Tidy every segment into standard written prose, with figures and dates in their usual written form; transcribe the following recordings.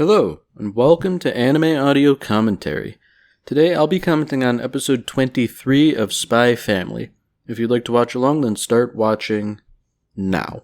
Hello, and welcome to Anime Audio Commentary. Today I'll be commenting on episode 23 of Spy Family. If you'd like to watch along, then start watching now.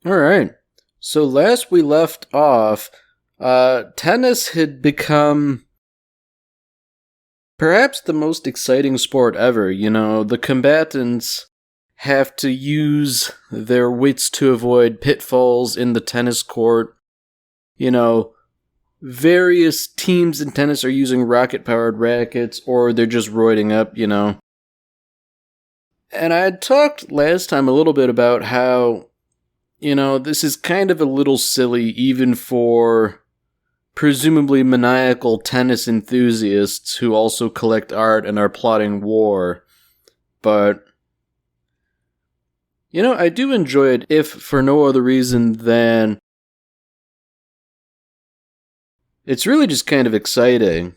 Alright, so last we left off, tennis had become perhaps the most exciting sport ever. You know, the combatants have to use their wits to avoid pitfalls in the tennis court. You know, various teams in tennis are using rocket-powered rackets, or they're just roiding up, you know. And I had talked last time a little bit about how, you know, this is kind of a little silly even for presumably maniacal tennis enthusiasts who also collect art and are plotting war. But, you know, I do enjoy it, if for no other reason than it's really just kind of exciting.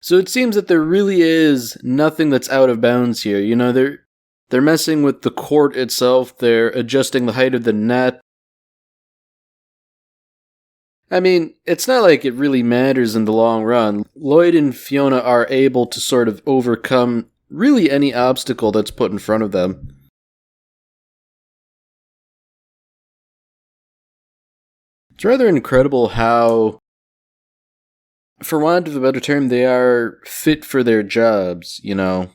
So it seems that there really is nothing that's out of bounds here. You know, they're messing with the court itself, they're adjusting the height of the net. I mean, it's not like it really matters in the long run. Lloyd and Fiona are able to sort of overcome really any obstacle that's put in front of them. It's rather incredible how, for want of a better term, they are fit for their jobs, you know.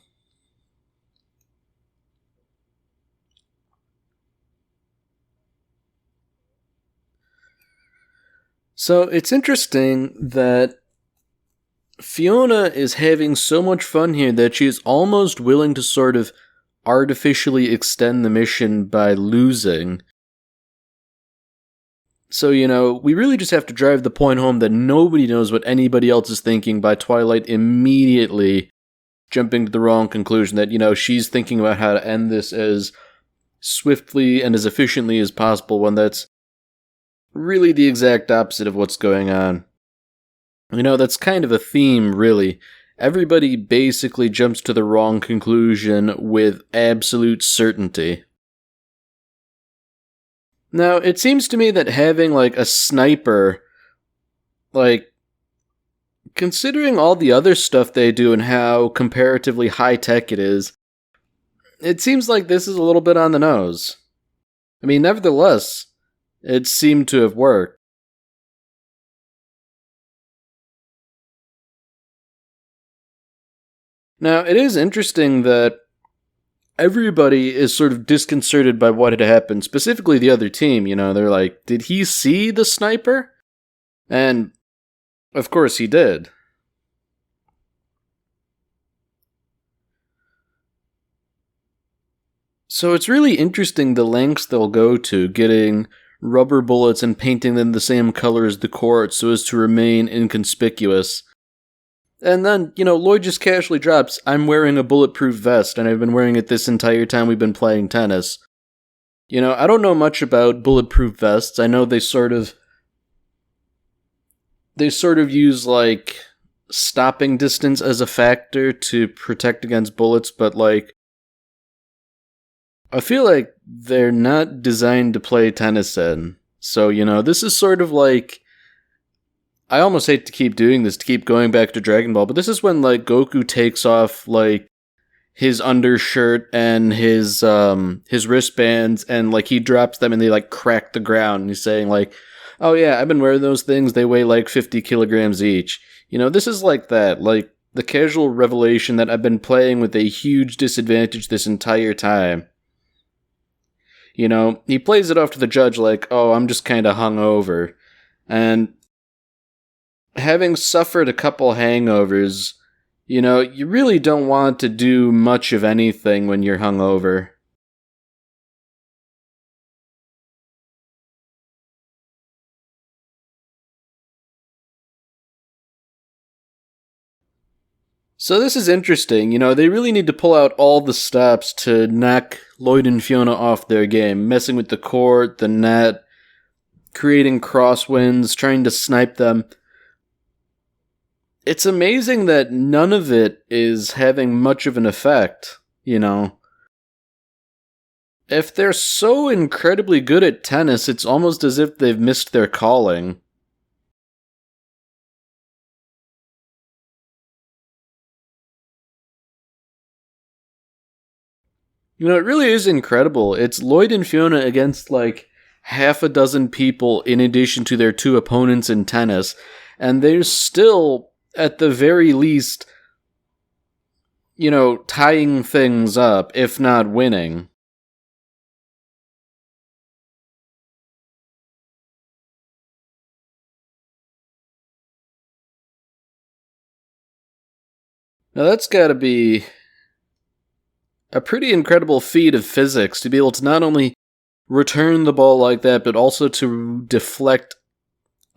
So it's interesting that Fiona is having so much fun here that she is almost willing to sort of artificially extend the mission by losing. So, you know, we really just have to drive the point home that nobody knows what anybody else is thinking by Twilight immediately jumping to the wrong conclusion that, you know, she's thinking about how to end this as swiftly and as efficiently as possible, when that's really the exact opposite of what's going on. You know, that's kind of a theme, really. Everybody basically jumps to the wrong conclusion with absolute certainty. Now, it seems to me that having, like, a sniper, like, considering all the other stuff they do and how comparatively high-tech it is, it seems like this is a little bit on the nose. I mean, nevertheless, it seemed to have worked. Now, it is interesting that everybody is sort of disconcerted by what had happened, specifically the other team, you know, they're like, did he see the sniper? And, of course, he did. So it's really interesting the lengths they'll go to getting rubber bullets and painting them the same color as the court so as to remain inconspicuous. And then, you know, Lloyd just casually drops, I'm wearing a bulletproof vest, and I've been wearing it this entire time we've been playing tennis. I don't know much about bulletproof vests. I know they sort of use like stopping distance as a factor to protect against bullets, but like I feel like they're not designed to play tennis in. So, this is sort of like I almost hate to keep doing this, to keep going back to Dragon Ball, but this is when like Goku takes off like his undershirt and his wristbands, and like he drops them and they like crack the ground, and he's saying like, oh yeah, I've been wearing those things, they weigh like 50 kilograms each. This is like that, like the casual revelation that I've been playing with a huge disadvantage this entire time. He plays it off to the judge like, oh, I'm just kind of hungover. And having suffered a couple hangovers, you really don't want to do much of anything when you're hungover. So this is interesting. They really need to pull out all the stops to knock Lloyd and Fiona off their game, messing with the court, the net, creating crosswinds, trying to snipe them. It's amazing that none of it is having much of an effect, If they're so incredibly good at tennis, it's almost as if they've missed their calling. It really is incredible. It's Lloyd and Fiona against like half a dozen people in addition to their two opponents in tennis, and they're still, at the very least, tying things up, if not winning. Now that's gotta be a pretty incredible feat of physics to be able to not only return the ball like that, but also to deflect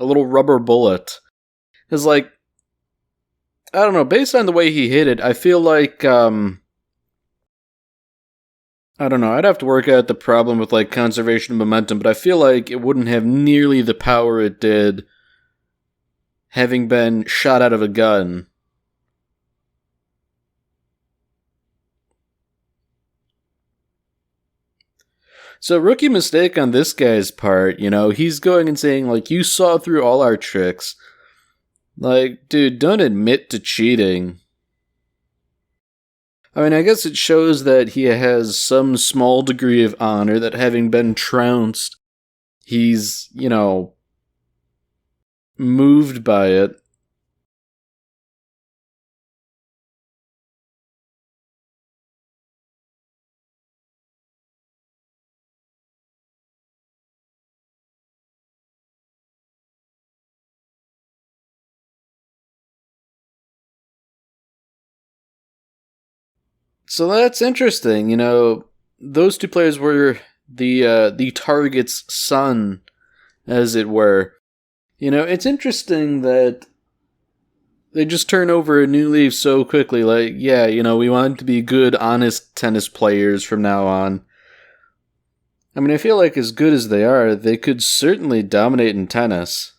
a little rubber bullet. It's like, I don't know, based on the way he hit it, I feel like, I don't know, I'd have to work out the problem with like conservation of momentum, but I feel like it wouldn't have nearly the power it did having been shot out of a gun. So, rookie mistake on this guy's part, he's going and saying, like, you saw through all our tricks. Like, dude, don't admit to cheating. I mean, I guess it shows that he has some small degree of honor, that having been trounced, he's, moved by it. So that's interesting. Those two players were the target's son, as it were. It's interesting that they just turn over a new leaf so quickly. Like, yeah, we want to be good, honest tennis players from now on. I mean, I feel like as good as they are, they could certainly dominate in tennis.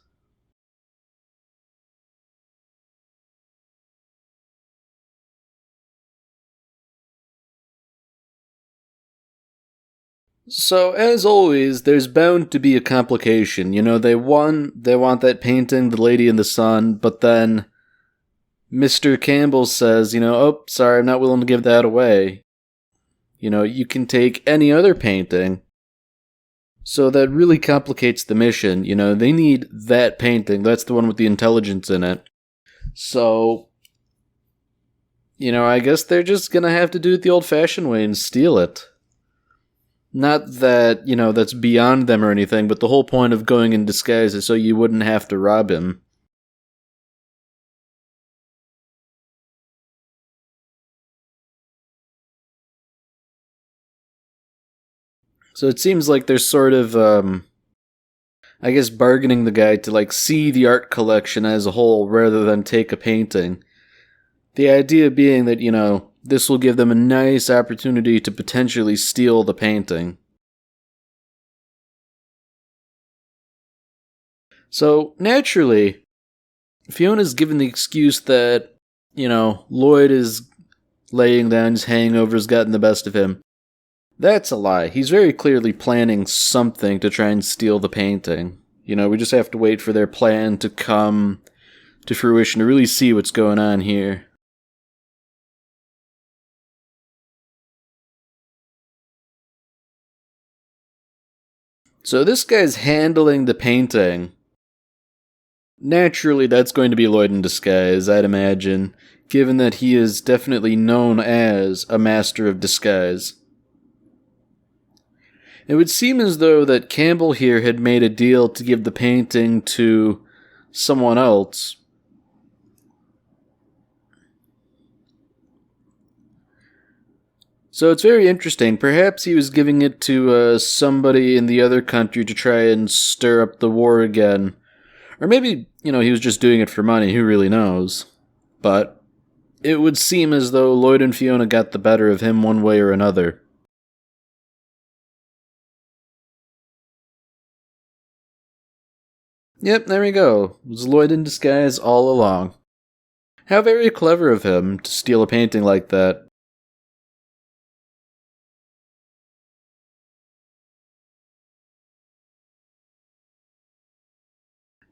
So, as always, there's bound to be a complication. They want that painting, The Lady in the Sun, but then Mr. Campbell says, oh, sorry, I'm not willing to give that away. You can take any other painting. So that really complicates the mission. They need that painting. That's the one with the intelligence in it. So, I guess they're just gonna have to do it the old-fashioned way and steal it. Not that, that's beyond them or anything, but the whole point of going in disguise is so you wouldn't have to rob him. So it seems like they're sort of, I guess, bargaining the guy to, like, see the art collection as a whole rather than take a painting. The idea being that, this will give them a nice opportunity to potentially steal the painting. So, naturally, Fiona's given the excuse that, Lloyd is laying down, his hangover's gotten the best of him. That's a lie. He's very clearly planning something to try and steal the painting. We just have to wait for their plan to come to fruition to really see what's going on here. So this guy's handling the painting. Naturally, that's going to be Lloyd in disguise, I'd imagine, given that he is definitely known as a master of disguise. It would seem as though that Campbell here had made a deal to give the painting to someone else. So it's very interesting. Perhaps he was giving it to somebody in the other country to try and stir up the war again. Or maybe, he was just doing it for money, who really knows. But it would seem as though Lloyd and Fiona got the better of him one way or another. Yep, there we go. It was Lloyd in disguise all along. How very clever of him to steal a painting like that.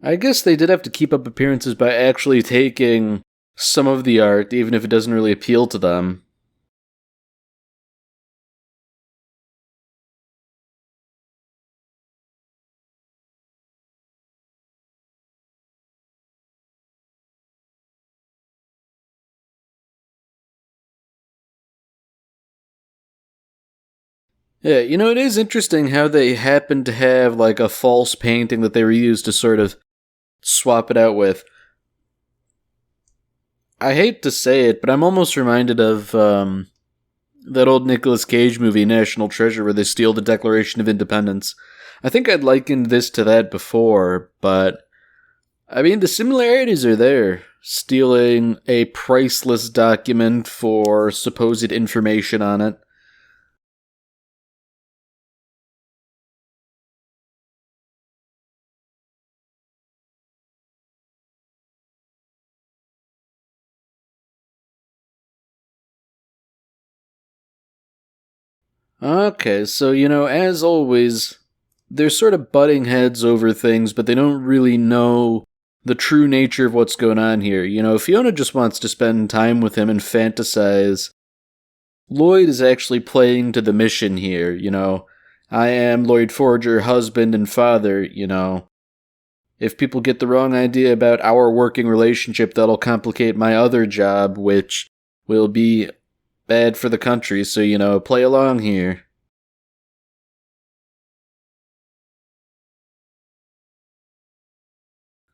I guess they did have to keep up appearances by actually taking some of the art, even if it doesn't really appeal to them. Yeah, it is interesting how they happen to have, a false painting that they reused to sort of swap it out with. I hate to say it, but I'm almost reminded of that old Nicolas Cage movie, National Treasure, where they steal the Declaration of Independence. I think I'd likened this to that before, but the similarities are there. Stealing a priceless document for supposed information on it. Okay, so, as always, they're sort of butting heads over things, but they don't really know the true nature of what's going on here. Fiona just wants to spend time with him and fantasize. Lloyd is actually playing to the mission here, I am Lloyd Forger, husband and father, If people get the wrong idea about our working relationship, that'll complicate my other job, which will be bad for the country, so, play along here.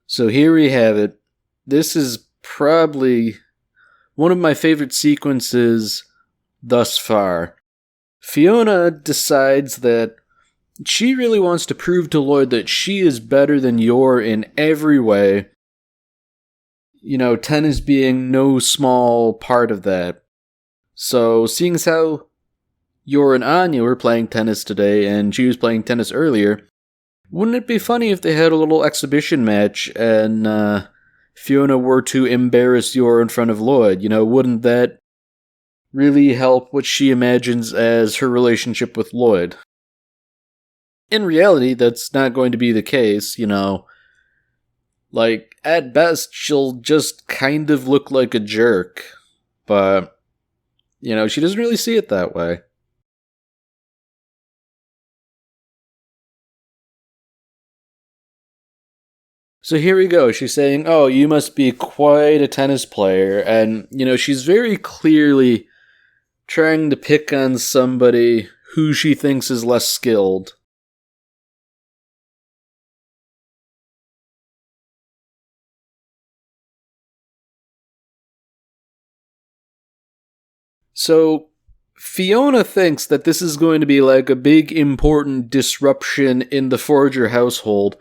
So here we have it. This is probably one of my favorite sequences thus far. Fiona decides that she really wants to prove to Lloyd that she is better than Yor in every way. Tennis being no small part of that. So, seeing as how Yor and Anya were playing tennis today, and she was playing tennis earlier, wouldn't it be funny if they had a little exhibition match and Fiona were to embarrass Yor in front of Lloyd? Wouldn't that really help what she imagines as her relationship with Lloyd? In reality, that's not going to be the case, at best, she'll just kind of look like a jerk. But she doesn't really see it that way. So here we go. She's saying, oh, you must be quite a tennis player. And, she's very clearly trying to pick on somebody who she thinks is less skilled. So, Fiona thinks that this is going to be a big important disruption in the Forger household,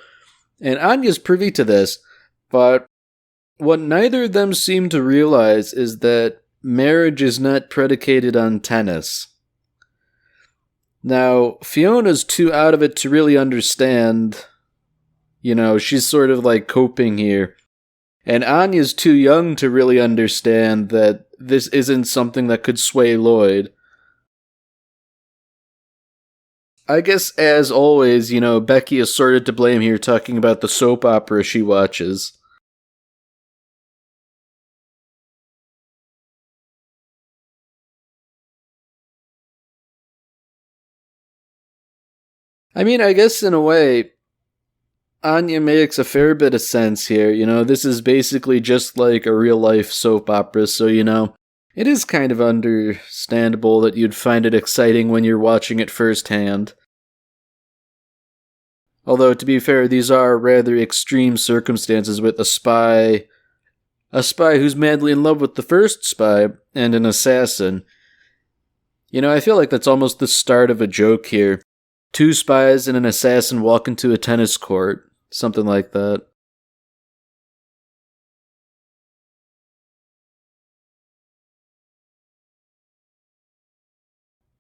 and Anya's privy to this, but what neither of them seem to realize is that marriage is not predicated on tennis. Now, Fiona's too out of it to really understand She's sort of like coping here. And Anya's too young to really understand that this isn't something that could sway Lloyd. I guess, as always, Becky is sort of to blame here, talking about the soap opera she watches. I mean, I guess in a way, Anya makes a fair bit of sense here. This is basically just like a real life soap opera, so, it is kind of understandable that you'd find it exciting when you're watching it firsthand. Although, to be fair, these are rather extreme circumstances with a spy who's madly in love with the first spy, and an assassin. I feel like that's almost the start of a joke here. Two spies and an assassin walk into a tennis court. Something like that.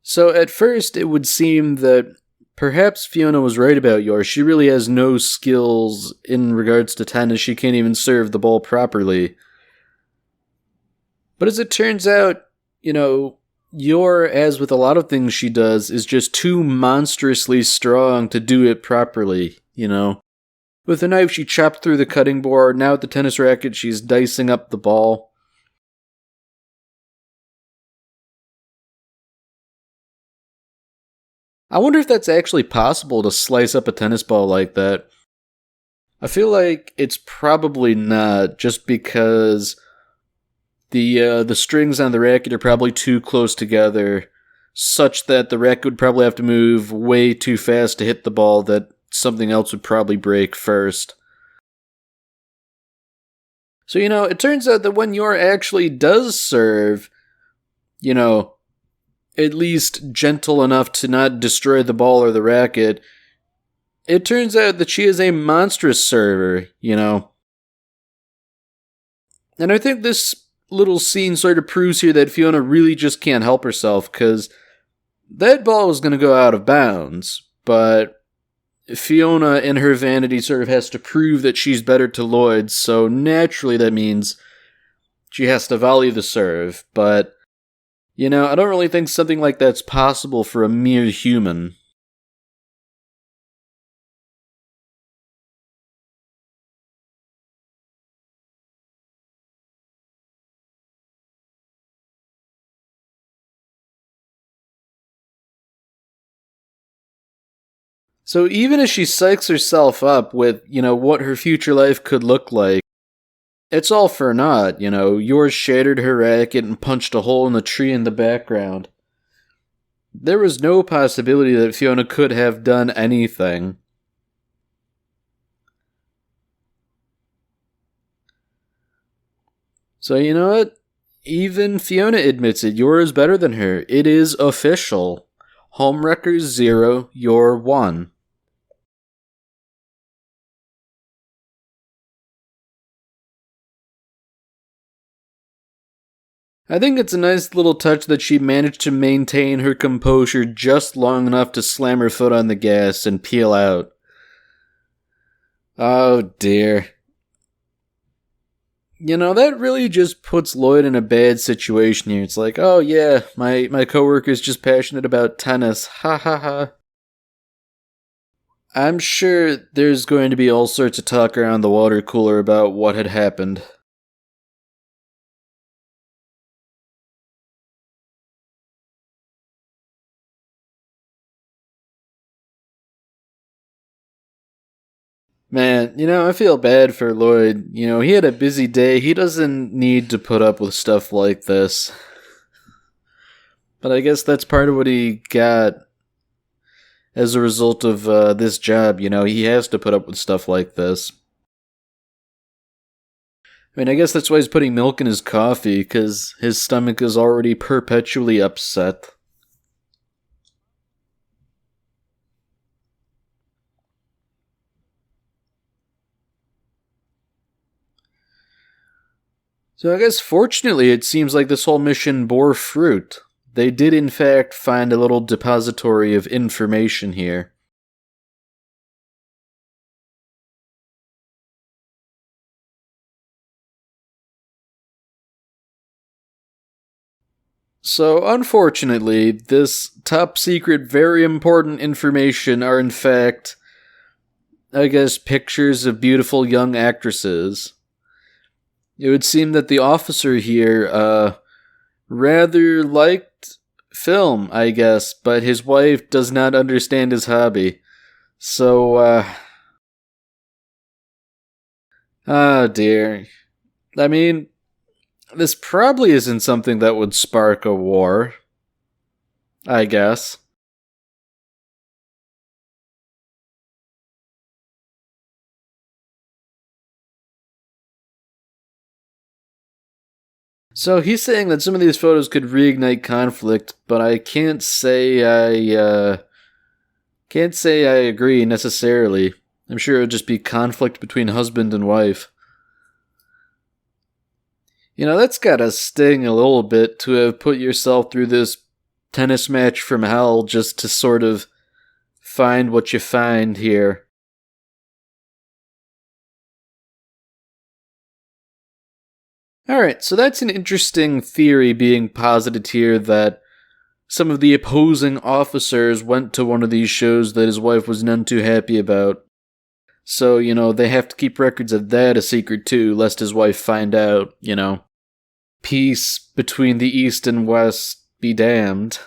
So at first it would seem that perhaps Fiona was right about Yor. She really has no skills in regards to tennis. She can't even serve the ball properly. But as it turns out, Yor, as with a lot of things she does, is just too monstrously strong to do it properly, With a knife, she chopped through the cutting board. Now with the tennis racket, she's dicing up the ball. I wonder if that's actually possible to slice up a tennis ball like that. I feel like it's probably not, just because the strings on the racket are probably too close together, such that the racket would probably have to move way too fast to hit the ball that something else would probably break first. So, it turns out that when Yor actually does serve, at least gentle enough to not destroy the ball or the racket, it turns out that she is a monstrous server, And I think this little scene sort of proves here that Fiona really just can't help herself, because that ball was going to go out of bounds, but Fiona, in her vanity, sort of has to prove that she's better to Lloyd, so naturally that means she has to volley the serve, but I don't really think something like that's possible for a mere human. So even as she psychs herself up with, what her future life could look like, it's all for naught, Yours shattered her racket and punched a hole in the tree in the background. There was no possibility that Fiona could have done anything. So you know what? Even Fiona admits it. Yor is better than her. It is official. Homewreckers 0, Yor 1. I think it's a nice little touch that she managed to maintain her composure just long enough to slam her foot on the gas and peel out. Oh dear. That really just puts Lloyd in a bad situation here. It's like, oh yeah, my coworker's just passionate about tennis. Ha ha ha. I'm sure there's going to be all sorts of talk around the water cooler about what had happened. Man, I feel bad for Lloyd. He had a busy day. He doesn't need to put up with stuff like this. But I guess that's part of what he got as a result of this job. He has to put up with stuff like this. I mean, I guess that's why he's putting milk in his coffee, because his stomach is already perpetually upset. So I guess fortunately it seems like this whole mission bore fruit. They did in fact find a little depository of information here. So, unfortunately, this top secret, very important information are in fact, I guess, pictures of beautiful young actresses. It would seem that the officer here, rather liked film, I guess, but his wife does not understand his hobby. So, oh dear. I mean, this probably isn't something that would spark a war, I guess. So he's saying that some of these photos could reignite conflict, but I can't say I agree necessarily. I'm sure it would just be conflict between husband and wife. You know, that's gotta sting a little bit to have put yourself through this tennis match from hell just to sort of find what you find here. Alright, so that's an interesting theory being posited here that some of the opposing officers went to one of these shows that his wife was none too happy about. So, they have to keep records of that a secret too, lest his wife find out. Peace between the East and West be damned.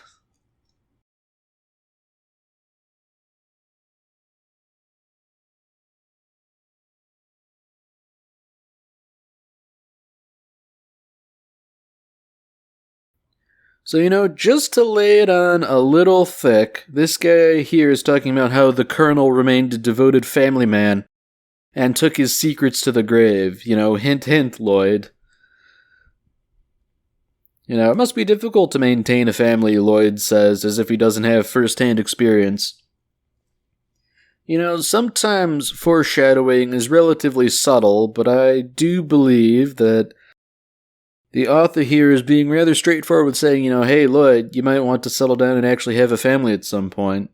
So, just to lay it on a little thick, this guy here is talking about how the colonel remained a devoted family man and took his secrets to the grave. Hint, hint, Lloyd. It must be difficult to maintain a family, Lloyd says, as if he doesn't have first-hand experience. Sometimes foreshadowing is relatively subtle, but I do believe that the author here is being rather straightforward with saying, hey, Lloyd, you might want to settle down and actually have a family at some point.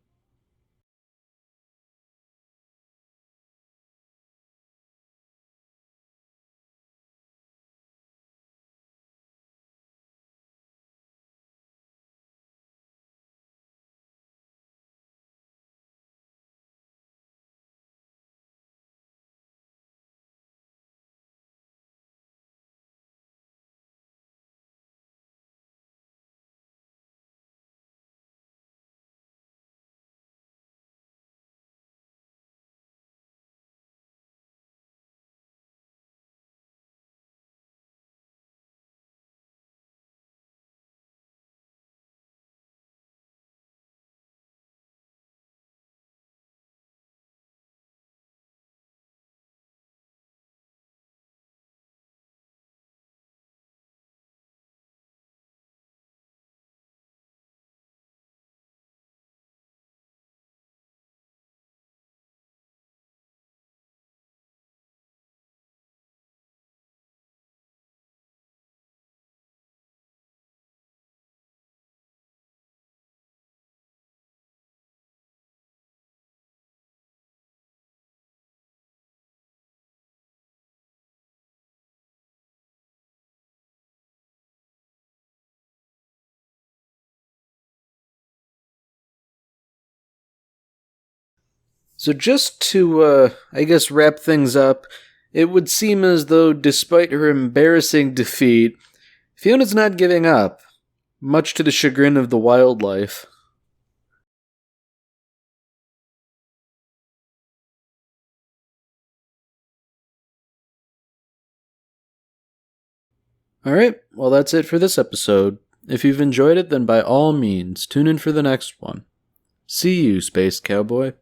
So just to, I guess, wrap things up, it would seem as though, despite her embarrassing defeat, Fiona's not giving up, much to the chagrin of the wildlife. Alright, well that's it for this episode. If you've enjoyed it, then by all means, tune in for the next one. See you, Space Cowboy.